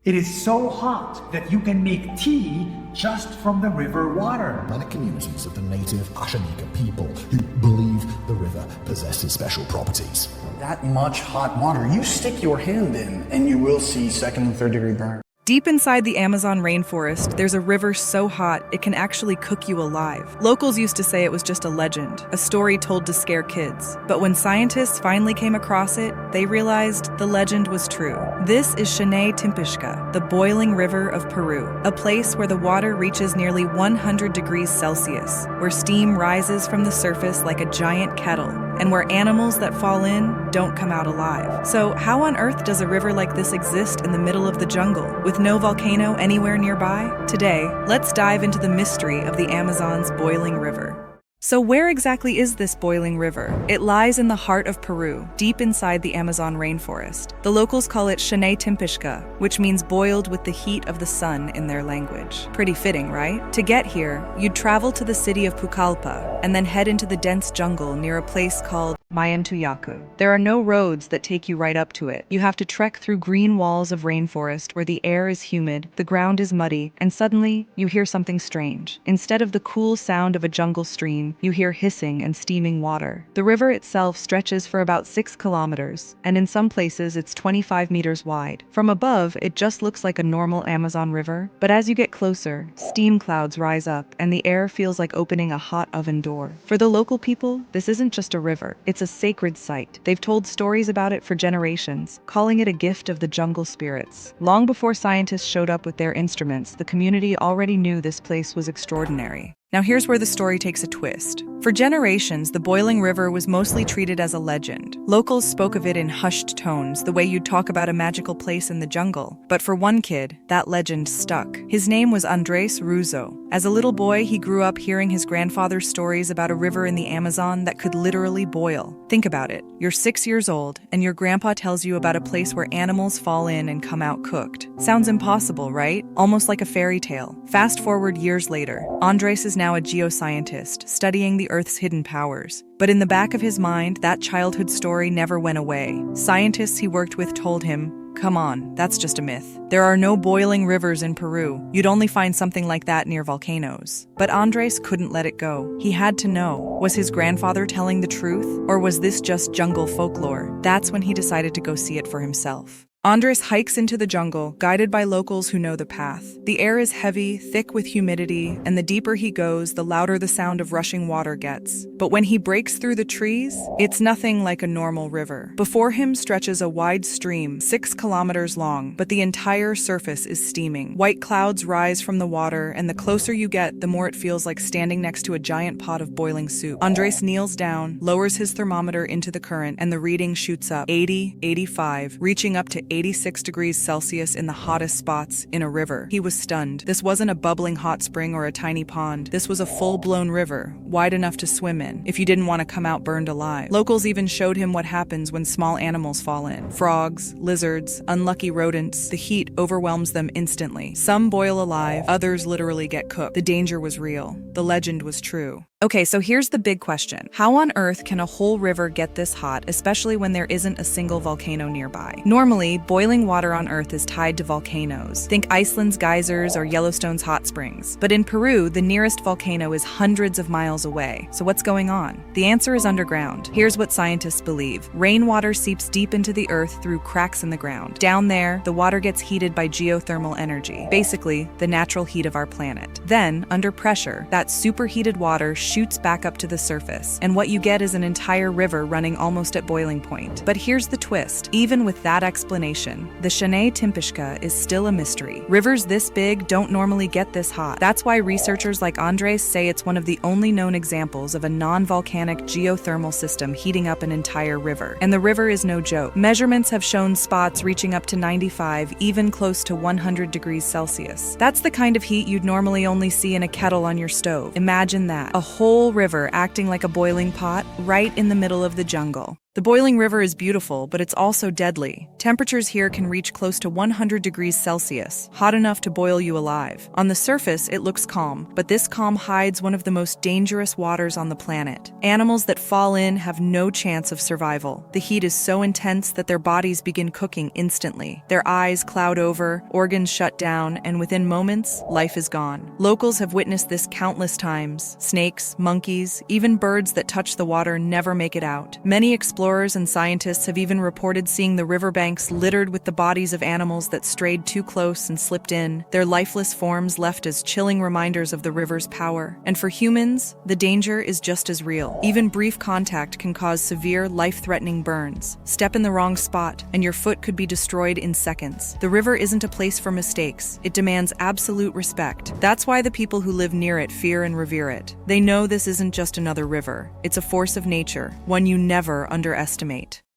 It is so hot that you can make tea just from the river water. Many communities of the native Ashanika people who believe the river possesses special properties. That much hot water, you stick your hand in and you will see second and third degree burn. Deep inside the Amazon rainforest, there's a river so hot it can actually cook you alive. Locals used to say it was just a legend, a story told to scare kids. But when scientists finally came across it, they realized the legend was true. This is Shanay Timpishka, the boiling river of Peru, a place where the water reaches nearly 100 degrees Celsius, where steam rises from the surface like a giant kettle, and where animals that fall in don't come out alive. So how on earth does a river like this exist in the middle of the jungle, with no volcano anywhere nearby? Today, let's dive into the mystery of the Amazon's boiling river. So where exactly is this boiling river? It lies in the heart of Peru, deep inside the Amazon rainforest. The locals call it Shanay Timpishka, which means boiled with the heat of the sun in their language. Pretty fitting, right? To get here, you'd travel to the city of Pucallpa and then head into the dense jungle near a place called Mayantuyacu. There are no roads that take you right up to it. You have to trek through green walls of rainforest where the air is humid, the ground is muddy, and suddenly you hear something strange. Instead of the cool sound of a jungle stream, you hear hissing and steaming water. The river itself stretches for about 6 kilometers, and in some places it's 25 meters wide. From above, it just looks like a normal Amazon river, but as you get closer, steam clouds rise up and the air feels like opening a hot oven door. For the local people, this isn't just a river, it's a sacred site. They've told stories about it for generations, calling it a gift of the jungle spirits. Long before scientists showed up with their instruments, the community already knew this place was extraordinary. Now here's where the story takes a twist. For generations, the boiling river was mostly treated as a legend. Locals spoke of it in hushed tones, the way you'd talk about a magical place in the jungle. But for one kid, that legend stuck. His name was Andres Ruzo. As a little boy, he grew up hearing his grandfather's stories about a river in the Amazon that could literally boil. Think about it. You're 6 years old, and your grandpa tells you about a place where animals fall in and come out cooked. Sounds impossible, right? Almost like a fairy tale. Fast forward years later, Andres is now a geoscientist, studying the Earth's hidden powers. But in the back of his mind, that childhood story never went away. Scientists he worked with told him, "Come on, that's just a myth. There are no boiling rivers in Peru. You'd only find something like that near volcanoes." But Andres couldn't let it go. He had to know. Was his grandfather telling the truth? Or was this just jungle folklore? That's when he decided to go see it for himself. Andres hikes into the jungle, guided by locals who know the path. The air is heavy, thick with humidity, and the deeper he goes, the louder the sound of rushing water gets. But when he breaks through the trees, it's nothing like a normal river. Before him stretches a wide stream, 6 kilometers long, but the entire surface is steaming. White clouds rise from the water, and the closer you get, the more it feels like standing next to a giant pot of boiling soup. Andres kneels down, lowers his thermometer into the current, and the reading shoots up, 80, 85, reaching up to 86 degrees Celsius in the hottest spots in a river. He was stunned. This wasn't a bubbling hot spring or a tiny pond. This was a full-blown river, wide enough to swim in, if you didn't want to come out burned alive. Locals even showed him what happens when small animals fall in. Frogs, lizards, unlucky rodents. The heat overwhelms them instantly. Some boil alive, others literally get cooked. The danger was real. The legend was true. Okay, so here's the big question. How on earth can a whole river get this hot, especially when there isn't a single volcano nearby? Normally, boiling water on Earth is tied to volcanoes. Think Iceland's geysers or Yellowstone's hot springs. But in Peru, the nearest volcano is hundreds of miles away. So what's going on? The answer is underground. Here's what scientists believe. Rainwater seeps deep into the earth through cracks in the ground. Down there, the water gets heated by geothermal energy, basically the natural heat of our planet. Then, under pressure, that superheated water shoots back up to the surface, and what you get is an entire river running almost at boiling point. But here's the twist. Even with that explanation, the Shanay Timpishka is still a mystery. Rivers this big don't normally get this hot. That's why researchers like Andres say it's one of the only known examples of a non-volcanic geothermal system heating up an entire river. And the river is no joke. Measurements have shown spots reaching up to 95, even close to 100 degrees Celsius. That's the kind of heat you'd normally only see in a kettle on your stove. Imagine that. A whole river acting like a boiling pot right in the middle of the jungle. The boiling river is beautiful, but it's also deadly. Temperatures here can reach close to 100 degrees Celsius, hot enough to boil you alive. On the surface, it looks calm, but this calm hides one of the most dangerous waters on the planet. Animals that fall in have no chance of survival. The heat is so intense that their bodies begin cooking instantly. Their eyes cloud over, organs shut down, and within moments, life is gone. Locals have witnessed this countless times. Snakes, monkeys, even birds that touch the water never make it out. Many explorers and scientists have even reported seeing the riverbanks littered with the bodies of animals that strayed too close and slipped in, their lifeless forms left as chilling reminders of the river's power. And for humans, the danger is just as real. Even brief contact can cause severe, life-threatening burns. Step in the wrong spot, and your foot could be destroyed in seconds. The river isn't a place for mistakes. It demands absolute respect. That's why the people who live near it fear and revere it. They know this isn't just another river. It's a force of nature, one you never underestimate.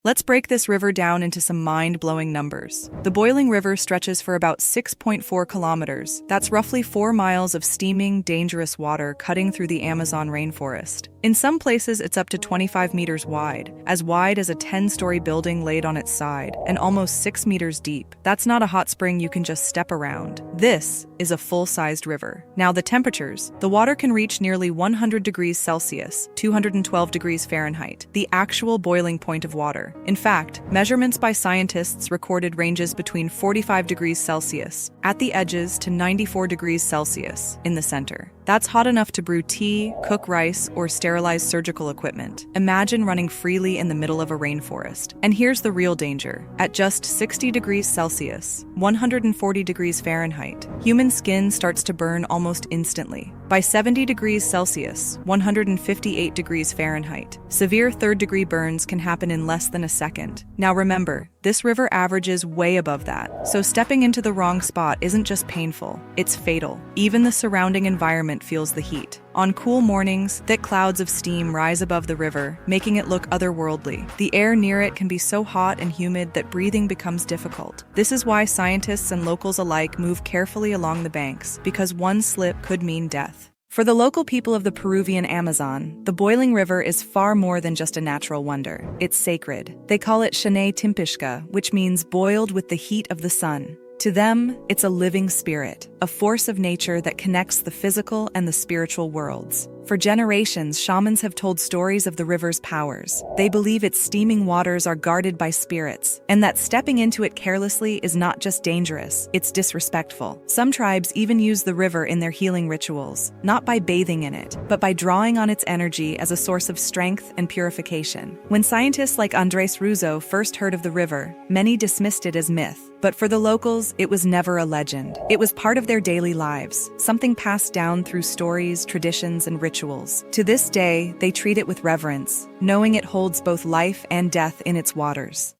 Let's break this river down into some mind-blowing numbers. The boiling river stretches for about 6.4 kilometers. That's roughly 4 miles of steaming, dangerous water cutting through the Amazon rainforest. In some places, it's up to 25 meters wide as a 10-story building laid on its side, and almost 6 meters deep. That's not a hot spring you can just step around. This is a full-sized river. Now the temperatures. The water can reach nearly 100 degrees Celsius, 212 degrees Fahrenheit, the actual boiling point of water. In fact, measurements by scientists recorded ranges between 45 degrees Celsius at the edges to 94 degrees Celsius in the center. That's hot enough to brew tea, cook rice, or sterilize surgical equipment. Imagine running freely in the middle of a rainforest. And here's the real danger. At just 60 degrees Celsius, 140 degrees Fahrenheit, human skin starts to burn almost instantly. By 70 degrees Celsius, 158 degrees Fahrenheit, severe third-degree burns can happen in less than a second. Now remember, this river averages way above that, so stepping into the wrong spot isn't just painful, it's fatal. Even the surrounding environment feels the heat. On cool mornings, thick clouds of steam rise above the river, making it look otherworldly. The air near it can be so hot and humid that breathing becomes difficult. This is why scientists and locals alike move carefully along the banks, because one slip could mean death. For the local people of the Peruvian Amazon, the boiling river is far more than just a natural wonder. It's sacred. They call it Shane Timpishka, which means boiled with the heat of the sun. To them, it's a living spirit, a force of nature that connects the physical and the spiritual worlds. For generations, shamans have told stories of the river's powers. They believe its steaming waters are guarded by spirits, and that stepping into it carelessly is not just dangerous, it's disrespectful. Some tribes even use the river in their healing rituals, not by bathing in it, but by drawing on its energy as a source of strength and purification. When scientists like Andres Ruzo first heard of the river, many dismissed it as myth. But for the locals, it was never a legend. It was part of their daily lives, something passed down through stories, traditions, and rituals. To this day, they treat it with reverence, knowing it holds both life and death in its waters.